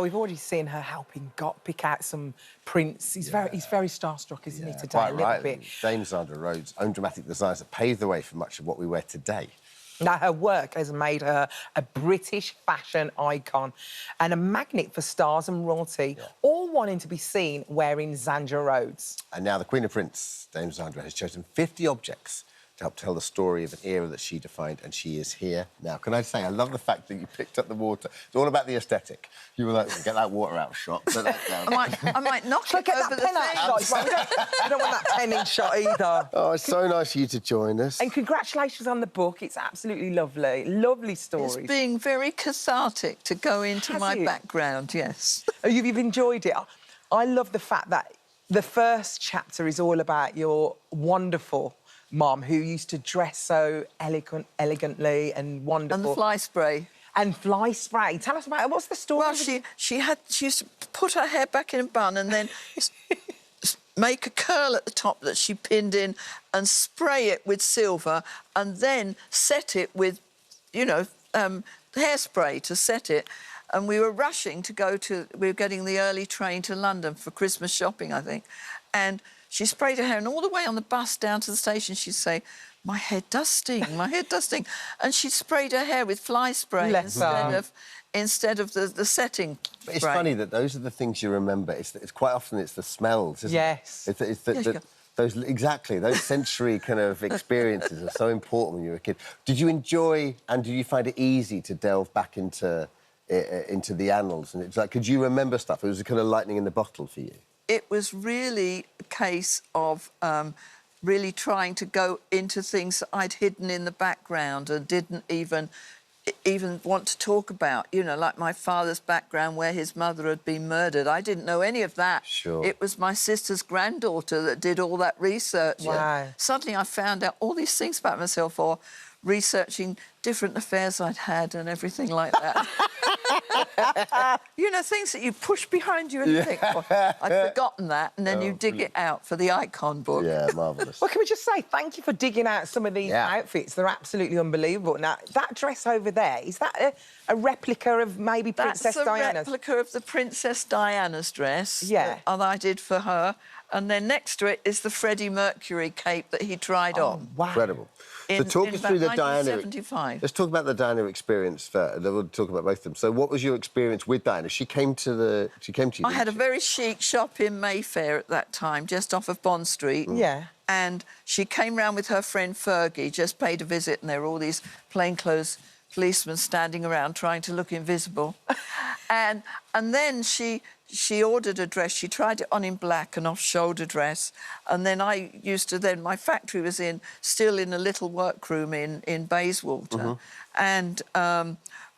We've already seen her helping pick out some prints. He's very starstruck, isn't he, today? Quite a little right. bit. Dame Zandra Rhodes' own dramatic designs that paved the way for much of what we wear today. Now, her work has made her a British fashion icon and a magnet for stars and royalty, all wanting to be seen wearing Zandra Rhodes. And now the Queen of Prints, Dame Zandra, has chosen 50 objects to help tell the story of an era that she defined, and she is here now. Can I say, I love the fact that you picked up the water. It's all about the aesthetic. You were like, get that water out of shot. Put that down. I might knock it over the thing. We don't want that pen in shot either. Oh, it's so nice of you to join us. And congratulations on the book. It's absolutely lovely. Lovely stories. It's being very cathartic to go into my background, yes. You've enjoyed it. I love the fact that the first chapter is all about your wonderful Mum, who used to dress so elegantly and wonderful. And the fly spray. And fly spray. Tell us about it. What's the story? Well, she used to put her hair back in a bun and then make a curl at the top that she pinned in and spray it with silver and then set it with, you know, hairspray to set it. And we were rushing to go to... We were getting the early train to London for Christmas shopping, I think. And she sprayed her hair, and all the way on the bus down to the station, she'd say, my head does sting, my head does sting. And she sprayed her hair with fly spray instead of the setting But it's funny that those are the things you remember. It's quite often it's the smells, isn't it? Those sensory kind of experiences are so important when you're a kid. Did you enjoy and did you find it easy to delve back into the annals? And it's like, could you remember stuff? It was a kind of lightning in the bottle for you. It was really a case of really trying to go into things that I'd hidden in the background and didn't even want to talk about. You know, like my father's background where his mother had been murdered. I didn't know any of that. Sure. It was my sister's granddaughter that did all that research. Wow. Suddenly I found out all these things about myself, or researching different affairs I'd had and everything like that. You know, things that you push behind you and you think, oh, I'd forgotten that, and then you dig it out for the icon book. Yeah, marvellous. Well, can we just say thank you for digging out some of these outfits? They're absolutely unbelievable. Now, that dress over there, is that a replica of maybe Princess Diana's? That's a replica of the Princess Diana's dress that I did for her. And then next to it is the Freddie Mercury cape that he tried on. Wow. Incredible. So talk us through the Diana... 1975. Let's talk about the Diana experience first. We'll talk about both of them. So what was your experience with Diana? She came to you. I had a very chic shop in Mayfair at that time, just off of Bond Street. Yeah. And she came round with her friend Fergie, just paid a visit, and there were all these plainclothes policemen standing around trying to look invisible. and then she ordered a dress. She tried it on in black, an off-shoulder dress. And then my factory was still in a little workroom in Bayswater. And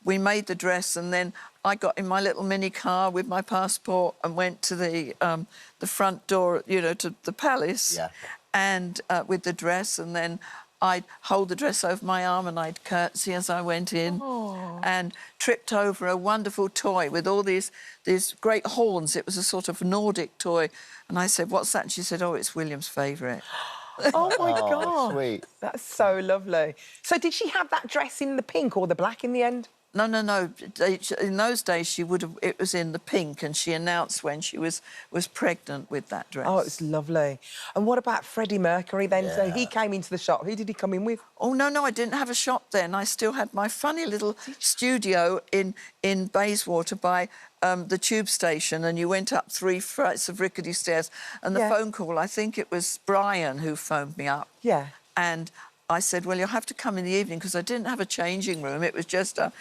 we made the dress, and then I got in my little mini car with my passport and went to the front door, you know, to the palace. Yeah. And with the dress, and then I'd hold the dress over my arm and I'd curtsy as I went in and tripped over a wonderful toy with all these great horns. It was a sort of Nordic toy. And I said, what's that? And she said, oh, it's William's favourite. Oh, my God. Sweet. That's so lovely. So did she have that dress in the pink or the black in the end? No. In those days, it was in the pink, and she announced when she was pregnant with that dress. Oh, it's lovely. And what about Freddie Mercury then? Yeah. So he came into the shop. Who did he come in with? Oh, no, I didn't have a shop then. I still had my funny little studio in Bayswater by the tube station, and you went up 3 flights of rickety stairs, and the phone call, I think it was Brian who phoned me up. Yeah. And I said, well, you'll have to come in the evening, because I didn't have a changing room. It was just a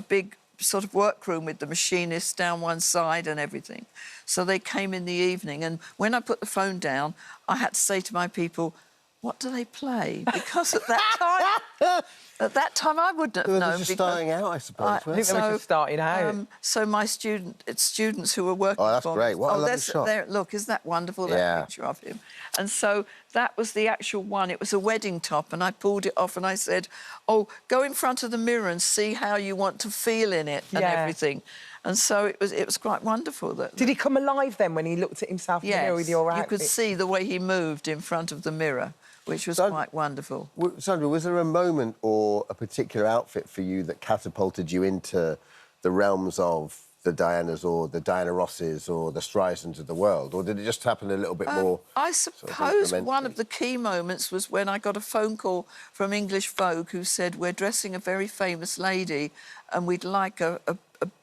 big sort of workroom with the machinist down one side and everything. So they came in the evening, and when I put the phone down, I had to say to my people, what do they play? Because at that time I wouldn't have known. They were just starting out, I suppose. I think they were just starting out. So my students who were working... Oh, that's great. What a lovely shot. Look, isn't that wonderful, that picture of him? And so that was the actual one. It was a wedding top, and I pulled it off and I said, oh, go in front of the mirror and see how you want to feel in it and everything. And so it was quite wonderful. Did he come alive then when he looked at himself in the mirror with your outfit? You could see the way he moved in front of the mirror, which was quite wonderful. Sandra, was there a moment or a particular outfit for you that catapulted you into the realms of the Dianas or the Diana Rosses or the Streisands of the world, or did it just happen a little bit more? I suppose one of the key moments was when I got a phone call from English Vogue who said, we're dressing a very famous lady and we'd like a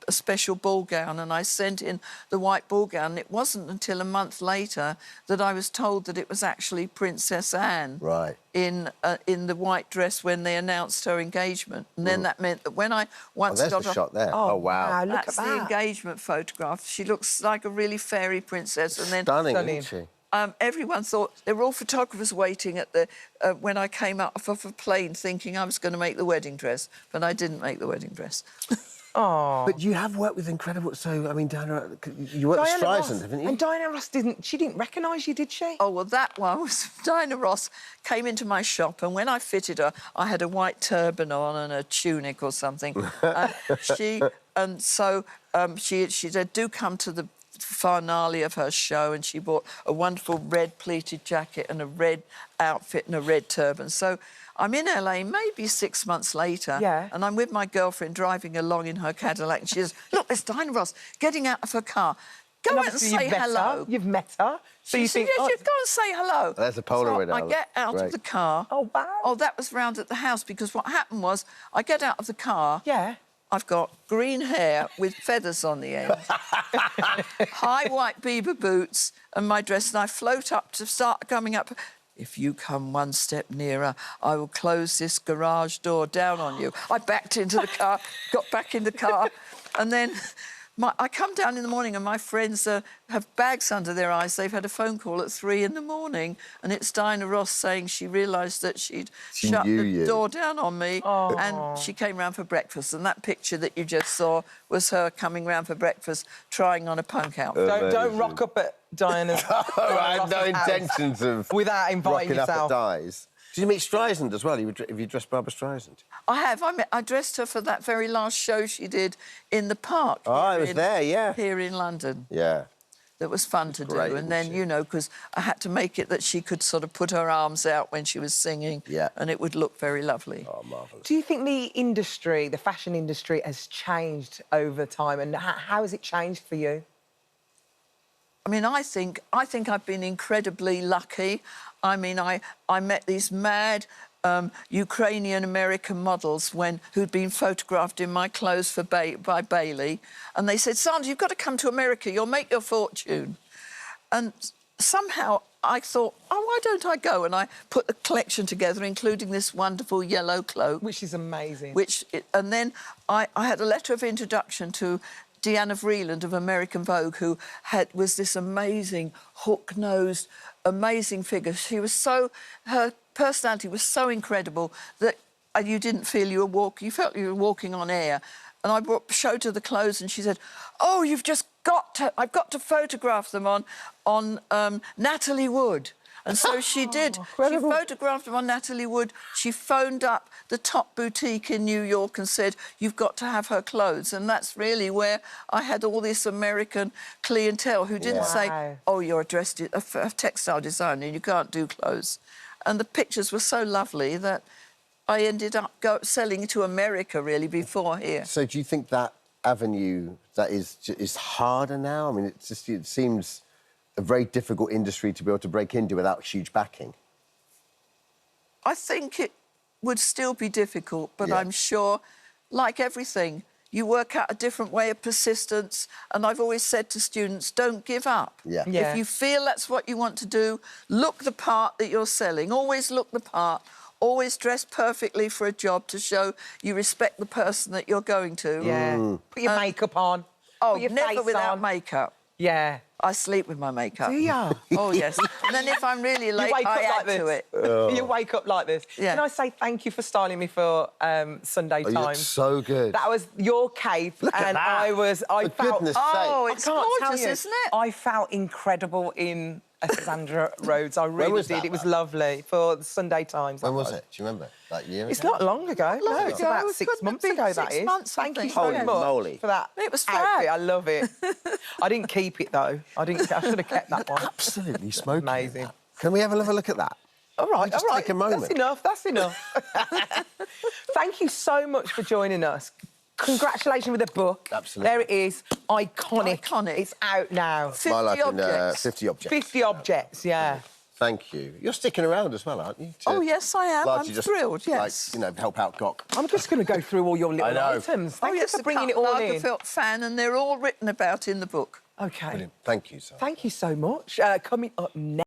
special ball gown, and I sent in the white ball gown. And it wasn't until a month later that I was told that it was actually Princess Anne in the white dress when they announced her engagement. And then that meant that when I once there's got the off... shot there. Oh, wow. Look That's at that. the engagement photograph. She looks like a really fairy princess. And then Stunning, isn't she? Everyone thought there were all photographers waiting at the when I came out of a plane, thinking I was going to make the wedding dress, but I didn't make the wedding dress. Oh. But you have worked with incredible... So, I mean, Diana... You worked with Streisand, haven't you? And Diana Ross didn't recognise you, did she? Oh, well, that one was... Diana Ross came into my shop, and when I fitted her, I had a white turban on and a tunic or something. She said, do come to the finale of her show, and she bought a wonderful red pleated jacket and a red outfit and a red turban. So I'm in LA maybe 6 months later, and I'm with my girlfriend driving along in her Cadillac, and she says, look, there's Diana Ross getting out of her car. Go out and say hello. You've met her. So you think, yes, you go and say hello. There's a Polaroid. So I get out of the car. Oh, wow. Oh, that was round at the house, because what happened was I get out of the car. Yeah. I've got green hair with feathers on the end, high white beaver boots and my dress, and I float up to start coming up. If you come one step nearer, I will close this garage door down on you. I backed into the car, got back in the car, and then I come down in the morning and my friends have bags under their eyes. They've had a phone call at 3 in the morning, and it's Diana Ross saying she realised that she'd shut the door down on me, and she came round for breakfast. And that picture that you just saw was her coming round for breakfast, trying on a punk outfit. Don't rock up at Diana's. I had no intentions of without inviting rocking yourself. up at Di's. Did you meet Streisand as well? Have you dressed Barbara Streisand? I have. I dressed her for that very last show she did in the park. Oh, I was there, yeah. Here in London. Yeah. That was fun to do. And then, she? you know, because I had to make it that she could sort of put her arms out when she was singing. Yeah. And it would look very lovely. Oh, marvellous. Do you think the industry, the fashion industry, has changed over time? And how has it changed for you? I mean, I think I've been incredibly lucky. I mean, I met these mad Ukrainian-American models who'd been photographed in my clothes by Bailey, and they said, Zandra, you've got to come to America, you'll make your fortune. And somehow I thought, oh, why don't I go? And I put a collection together, including this wonderful yellow cloak. Which is amazing. And then I had a letter of introduction to Deanna Vreeland of American Vogue, who was this amazing, hook-nosed, amazing figure. Her personality was so incredible that you didn't feel you felt you were walking on air. And I showed her the clothes, and she said, "Oh, I've got to photograph them on Natalie Wood." And so she did. Incredible. She photographed them on Natalie Wood. She phoned up the top boutique in New York and said, you've got to have her clothes. And that's really where I had all this American clientele who didn't say, oh, you're a textile designer and you can't do clothes. And the pictures were so lovely that I ended up selling to America, really, before here. So do you think that avenue that is harder now? I mean, it seems a very difficult industry to be able to break into without huge backing. I think it would still be difficult, but I'm sure, like everything, you work out a different way of persistence. And I've always said to students, don't give up. If you feel that's what you want to do, look the part that you're selling. Always look the part. Always dress perfectly for a job to show you respect the person that you're going to. Put your makeup on. Oh, Put your never face without on. makeup. Yeah. I sleep with my makeup. Do you? Oh, yes. And then if I'm really late, I add to it. You wake up like this. Can I say thank you for styling me for Sunday Times? You look so good. That was your cape. Look at that. I felt... Oh, it's gorgeous, isn't it? I felt incredible in a Zandra Rhodes. I really did. It was lovely for the Sunday Times. When was it? Do you remember? That year? It's not long ago. No, it's about 6 months ago, that is. Thank you so much for that. It was outfit. I love it. I didn't keep it, though. I should have kept that one. Absolutely smoking. Amazing. Can we have a look at that? All right, just take a moment. That's enough. Thank you so much for joining us. congratulations with the book. Absolutely. There it is. Iconic. Iconic. It's out now. 50 My life in objects. 50 objects. 50 objects, yeah. Thank you. You're sticking around as well, aren't you? Oh, yes, I am. I'm largely just, thrilled, yes. Like, you know, help out Gok. I'm just going to go through all your little items. Thank you for bringing it all in. The felt fan, and they're all written about in the book. OK. Brilliant. Thank you, sir. Thank you so much. Coming up next...